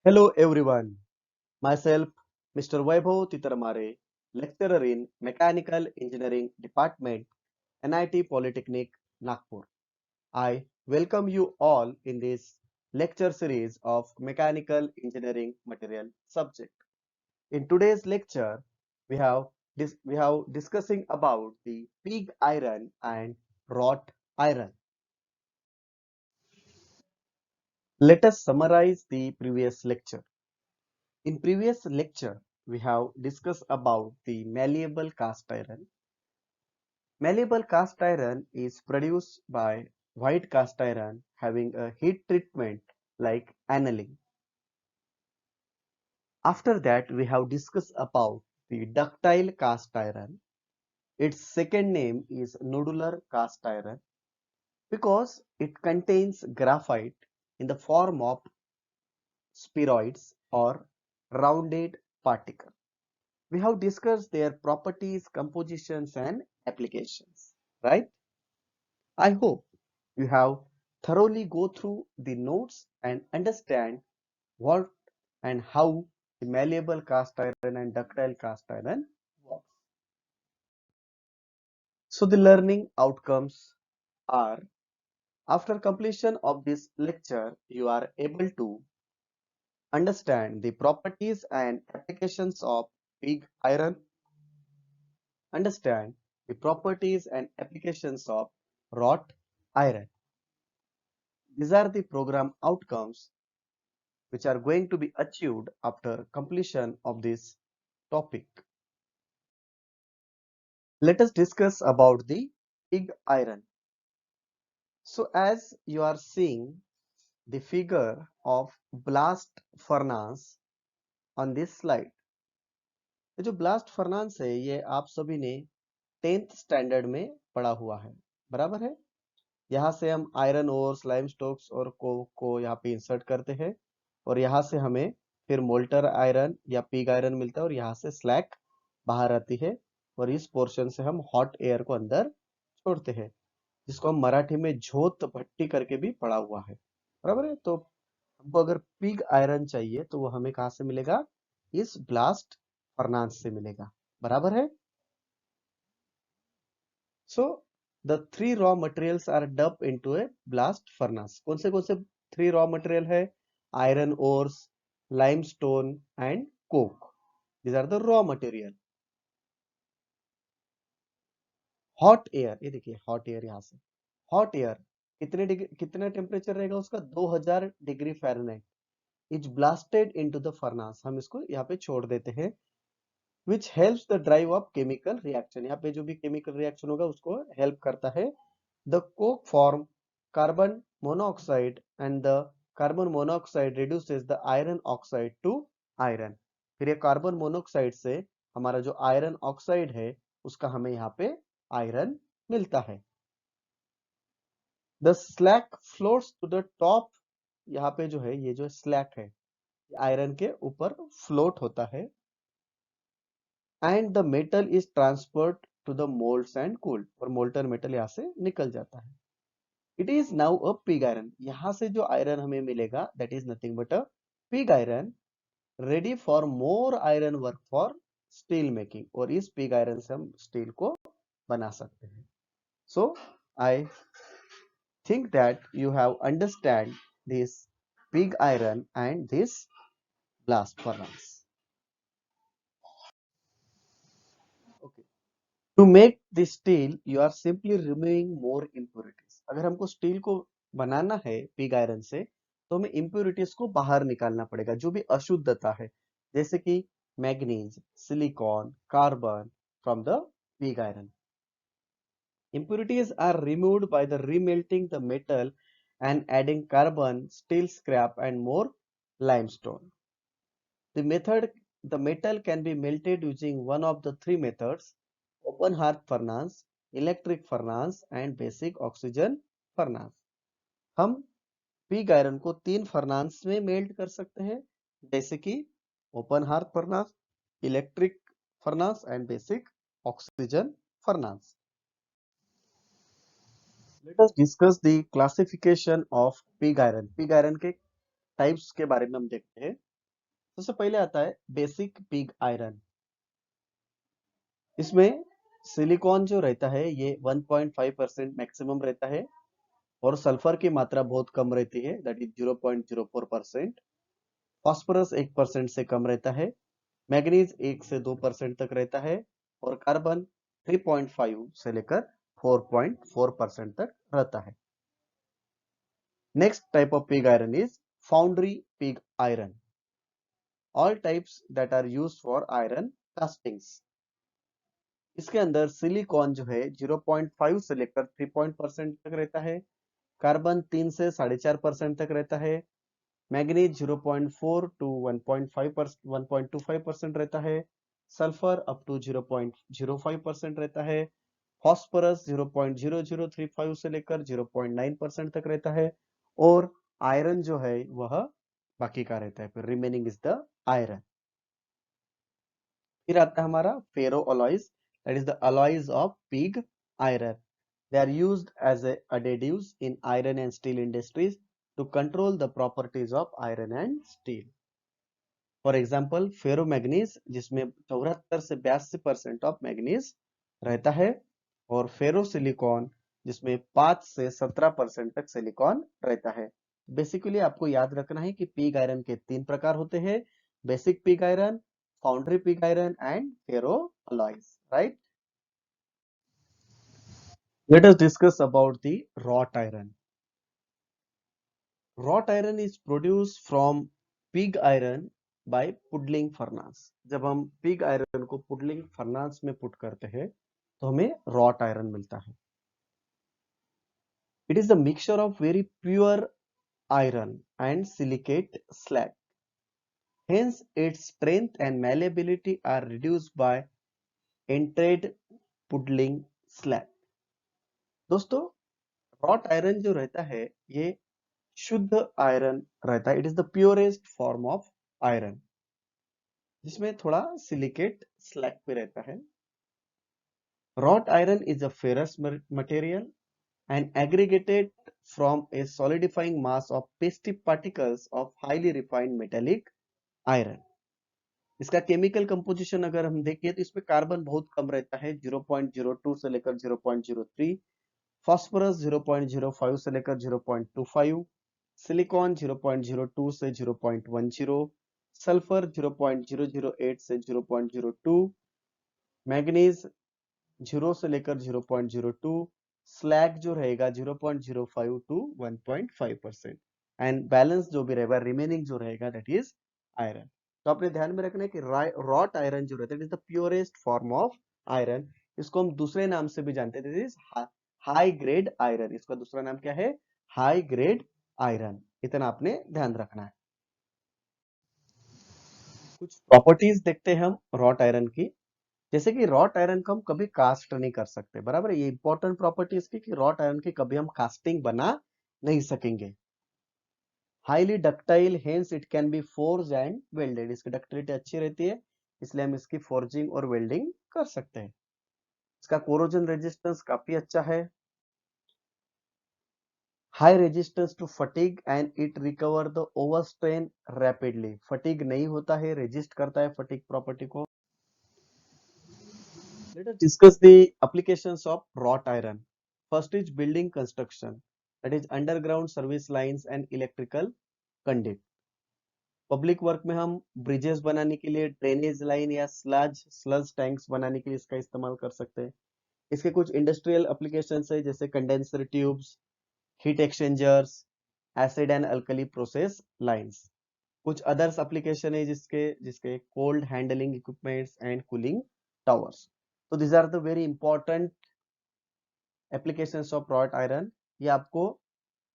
Hello everyone, myself Mr. Vaibhav Titaramare, lecturer in Mechanical Engineering Department, NIT Polytechnic, Nagpur. I welcome you all in this lecture series of Mechanical Engineering Material subject. In today's lecture, we have discussing about the pig iron and wrought iron. Let us summarize the previous lecture. In previous lecture, we have discussed about the malleable cast iron. Malleable cast iron is produced by white cast iron having a heat treatment like annealing. After that, we have discussed about the ductile cast iron. Its second name is nodular cast iron because it contains graphite in the form of spheroids or rounded particles. We have discussed their properties, compositions, and applications, right? I hope you have thoroughly go through the notes and understand what and how the malleable cast iron and ductile cast iron works. So the learning outcomes are after completion of this lecture, you are able to understand the properties and applications of pig iron, understand the properties and applications of wrought iron. These are the program outcomes which are going to be achieved after completion of this topic. Let us discuss about the pig iron. So as you are seeing the figure of blast furnace on this slide, ये जो blast furnace है ये आप सभी ने 10th standard में पढ़ा हुआ है, बराबर है। यहाँ से हम आयरन और स्लाइम स्टोक्स और को यहाँ पे इंसर्ट करते हैं और यहाँ से हमें फिर मोल्टर आयरन या पिग आयरन मिलता है और यहाँ से स्लैग बाहर आती है और इस पोर्शन से हम हॉट एयर को अंदर छोड़ते हैं, जिसको हम मराठी में झोत भट्टी करके भी पढ़ा हुआ है, बराबर है। तो हमको अगर पिग आयरन चाहिए तो वो हमें कहाँ से मिलेगा, इस ब्लास्ट फर्नास से मिलेगा, बराबर है। So the three raw materials are dumped into a blast furnace. कौन से three raw material है, iron ores, limestone and coke. These are the raw material. Hot air, ये देखिए hot air यहाँ से, hot air कितना टेम्परेचर रहेगा उसका 2000 degree Fahrenheit is blasted into the furnace, हम इसको यहाँ पे छोड़ देते हैं, which helps the drive of chemical reaction, यहाँ पे जो भी chemical reaction होगा उसको help करता है। The coke form carbon monoxide and the carbon monoxide reduces the iron oxide to iron, फिर ये कार्बन मोनोऑक्साइड से हमारा जो आयरन ऑक्साइड है उसका हमें यहाँ पे आयरन मिलता है। The slack floats to the top, यहाँ पे जो है ये जो स्लैक है आयरन के ऊपर फ्लोट होता है and the metal is transferred to the molds and cooled, और मोल्टन मेटल यहाँ से निकल जाता है। It is now a pig iron, यहाँ से जो आयरन हमें मिलेगा that is nothing but a pig iron ready for more iron work for steel making, और इस pig iron से हम स्टील को बना सकते हैं। So I think that you have understand this pig iron and this blast furnace. Okay. To make the steel, you are simply removing more impurities. अगर हमको स्टील को बनाना है पिग आयरन से तो हमें impurities को बाहर निकालना पड़ेगा, जो भी अशुद्धता है जैसे कि manganese, silicon, carbon from the pig iron. Impurities are removed by the remelting the metal and adding carbon, steel scrap and more limestone. The metal can be melted using one of the three methods: open hearth furnace, electric furnace and basic oxygen furnace. हम pig iron को 3 furnace में melt कर सकते हैं, जैसे कि open hearth furnace, electric furnace and basic oxygen furnace. Let us discuss the classification of pig iron. Pig iron के types के बारे में हम देखते हैं। सबसे पहले आता है बेसिक पिग आयरन। इसमें सिलिकॉन जो रहता है ये 1.5% मैक्सिमम रहता है और सल्फर की मात्रा बहुत कम रहती है, दैट इज 0.04%। फास्फोरस 1% से कम रहता है, मैग्नीज 1 से 2% तक रहता है और कार्बन 3.5 से लेकर 4.4% तक रहता है। Next type of pig iron is foundry pig iron. All types that are used for iron castings. इसके अंदर सिलिकॉन जो है 0.5 से लेकर 3% तक रहता है, कार्बन 3 से 4.5% तक रहता है, मैग्नीज 0.4 टू 1.25% रहता है, सल्फर अप टू 0.05% रहता है, फास्फोरस 0.0035 से लेकर 0.9% तक रहता है और आयरन जो है वह बाकी का रहता है, फिर रिमेनिंग इज द आयरन। फिर आता है हमारा ferro alloys, that is the alloys of pig iron. They are used as additives in iron and steel industries to control the properties of iron and steel. For example, फेरोमैग्नीज जिसमें 74 से 82% of manganese रहता है और ferrosilicon जिसमें 5 से 17% तक silicon रहता है। बेसिकली आपको याद रखना है कि पिग आयरन के 3 प्रकार होते हैं, basic pig iron, foundry pig iron and ferro alloys, right? Let us discuss about the wrought iron. Wrought iron is produced from pig iron by puddling furnace. जब हम पिग आयरन को puddling furnace में put करते हैं तो हमें wrought iron मिलता है। It is the mixture of very pure iron and silicate slag. Hence, its strength and malleability are reduced by entered puddling slag. दोस्तों, रॉट आयरन जो रहता है ये शुद्ध आयरन रहता है। It is the purest form of iron, जिसमें थोड़ा सिलिकेट स्लैग पे रहता है। Wrought iron is a ferrous material and aggregated from a solidifying mass of pasty particles of highly refined metallic iron. इसका केमिकल कंपोजिशन अगर हम देखें तो इसमें कार्बन बहुत कम रहता है, 0.02 से लेकर 0.03, फास्फोरस 0.05 से लेकर 0.25, सिलिकॉन 0.02 से 0.10, सल्फर 0.008 से 0.02, मैग्नीज 0 से लेकर 0.02, स्लैग जो रहेगा 0.05 टू 1.5% एंड बैलेंस जो भी रहेगा रिमेनिंग जो रहेगा दैट इज आयरन। तो आपने ध्यान में रखना है कि रॉट आयरन जो रहता है it is the purest form of iron. इसको हम दूसरे नाम से भी जानते हैं, this is high grade iron. इसका दूसरा नाम क्या है? High grade iron. इतना आपने ध्यान रखना है। कुछ प्रॉपर्टीज देखते हैं हम रॉट आयरन की। जैसे कि रॉट आयरन को हम कभी कास्ट नहीं कर सकते, बराबर है। ये इंपॉर्टेंट प्रॉपर्टी इसकी कि रॉट आयरन की कभी हम कास्टिंग बना नहीं सकेंगे। Highly ductile, hence it can be forge and welded. इसकी डक्टिलिटी अच्छी रहती है, इसलिए हम इसकी फोर्जिंग और वेल्डिंग कर सकते हैं। इसका कोरोजन रेजिस्टेंस काफी अच्छा है, high resistance to fatigue and it recover the overstrain rapidly. Fatigue नहीं होता है, रेजिस्ट करता है फटीग प्रॉपर्टी को। Let us discuss the applications of wrought iron. First is building construction, that is underground service lines and electrical conduit. Public work में हम bridges बनाने के लिए, ड्रेनेज लाइन या स्लज टैंक्स बनाने के लिए इसका इस्तेमाल कर सकते हैं। इसके कुछ इंडस्ट्रियल एप्लीकेशंस है, जैसे condenser tubes, heat exchangers, acid and alkali process lines. कुछ अदर्स एप्लीकेशन है जिसके जिसके cold handling equipments and cooling towers. तो these are the very important applications of wrought iron। ये आपको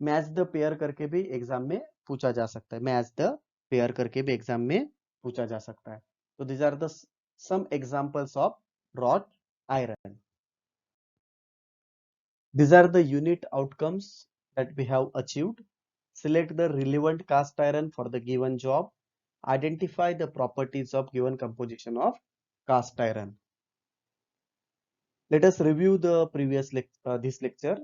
मैच द पेयर करके भी एग्जाम में पूछा जा सकता है, मैच द पेयर करके भी एग्जाम में पूछा जा सकता है। तो these are the some examples of wrought iron। These are the unit outcomes that we have achieved। Select the relevant cast iron for the given job। Identify the properties of given composition of cast iron। Let us review the previous this lecture.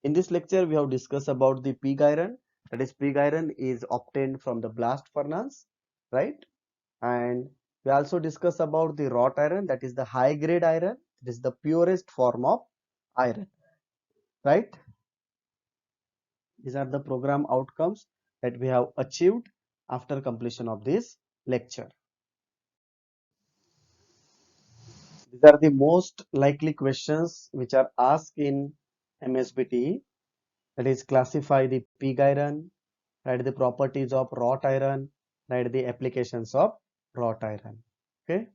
In this lecture, we have discussed about the pig iron. That is, pig iron is obtained from the blast furnace, right? and we also discuss about the wrought iron, that is the high grade iron. It is the purest form of iron, right? These are the program outcomes that we have achieved after completion of this lecture. These are the most likely questions which are asked in MSBT. That is, classify the pig iron, write the properties of wrought iron, write the applications of wrought iron. Okay.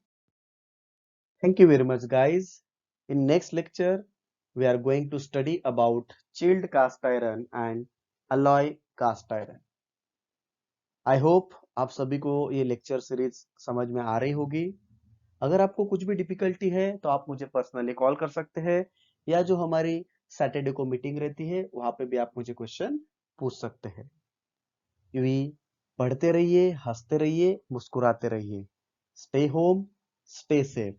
Thank you very much, guys. In next lecture, we are going to study about chilled cast iron and alloy cast iron. I hope आप सभी को ये lecture series समझ में आ रही होगी। अगर आपको कुछ भी डिफिकल्टी है तो आप मुझे पर्सनली कॉल कर सकते हैं, या जो हमारी सैटरडे को मीटिंग रहती है वहां पे भी आप मुझे क्वेश्चन पूछ सकते हैं। यूं पढ़ते रहिए, हंसते रहिए, मुस्कुराते रहिए। Stay home, stay safe.